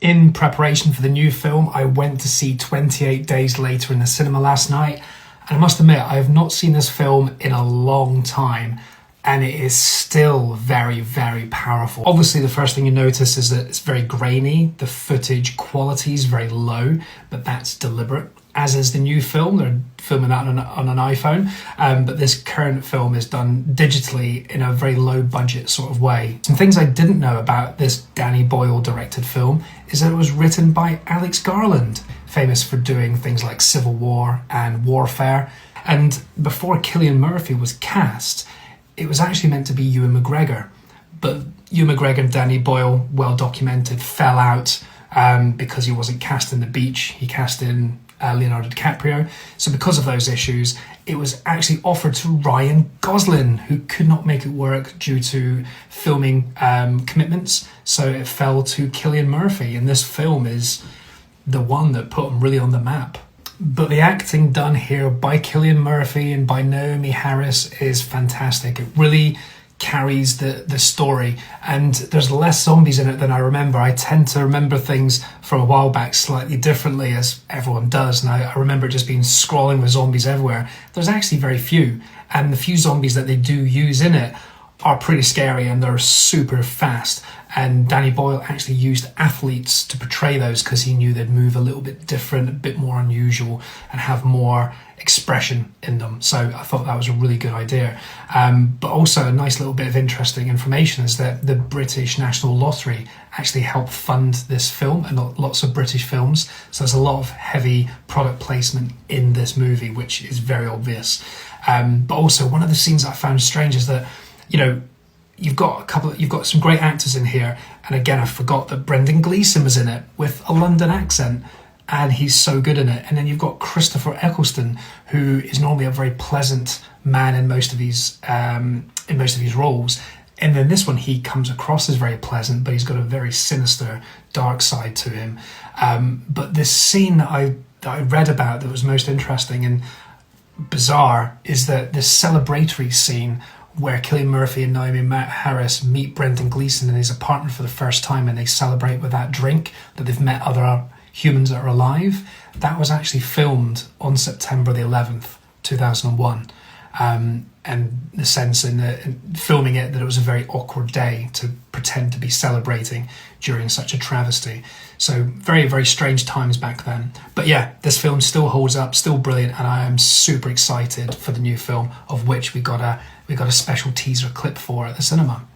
In preparation for the new film, I went to see 28 Days Later in the cinema last night, and I must admit, I have not seen this film in a long time, and it is still very, very powerful. Obviously, the first thing you notice is that it's very grainy, the footage quality is very low, but that's deliberate. As is the new film, they're filming that on an iPhone, but this current film is done digitally in a very low budget sort of way. Some things I didn't know about this Danny Boyle directed film is that it was written by Alex Garland, famous for doing things like Civil War and Warfare. And before Cillian Murphy was cast, it was actually meant to be Ewan McGregor, but Ewan McGregor and Danny Boyle, well documented, fell out because he wasn't cast in The Beach. He cast in Leonardo DiCaprio. So because of those issues, it was actually offered to Ryan Gosling, who could not make it work due to filming commitments. So it fell to Cillian Murphy, and this film is the one that put him really on the map. But the acting done here by Cillian Murphy and by Naomie Harris is fantastic. It really carries the story, and there's less zombies in it than I remember. I tend to remember things from a while back slightly differently, as everyone does, and I remember just being scrolling with zombies everywhere. There's actually very few, and the few zombies that they do use in it are pretty scary, and they're super fast. And Danny Boyle actually used athletes to portray those because he knew they'd move a little bit different, a bit more unusual, and have more expression in them. So I thought that was a really good idea. But also a nice little bit of interesting information is that the British National Lottery actually helped fund this film and lots of British films. So there's a lot of heavy product placement in this movie, which is very obvious. But also one of the scenes I found strange is that, you know, you've got some great actors in here, and again I forgot that Brendan Gleeson was in it with a London accent, and he's so good in it. And then you've got Christopher Eccleston, who is normally a very pleasant man in most of his roles, and then this one he comes across as very pleasant, but he's got a very sinister, dark side to him. But this scene that I read about that was most interesting and bizarre is that this celebratory scene where Cillian Murphy and Naomie Harris meet Brendan Gleeson in his apartment for the first time, and they celebrate with that drink that they've met other humans that are alive. That was actually filmed on September the 11th, 2001. And the sense in filming it that it was a very awkward day to pretend to be celebrating during such a travesty. So very, very strange times back then. But yeah, this film still holds up, still brilliant, and I am super excited for the new film, of which we got a special teaser clip for at the cinema.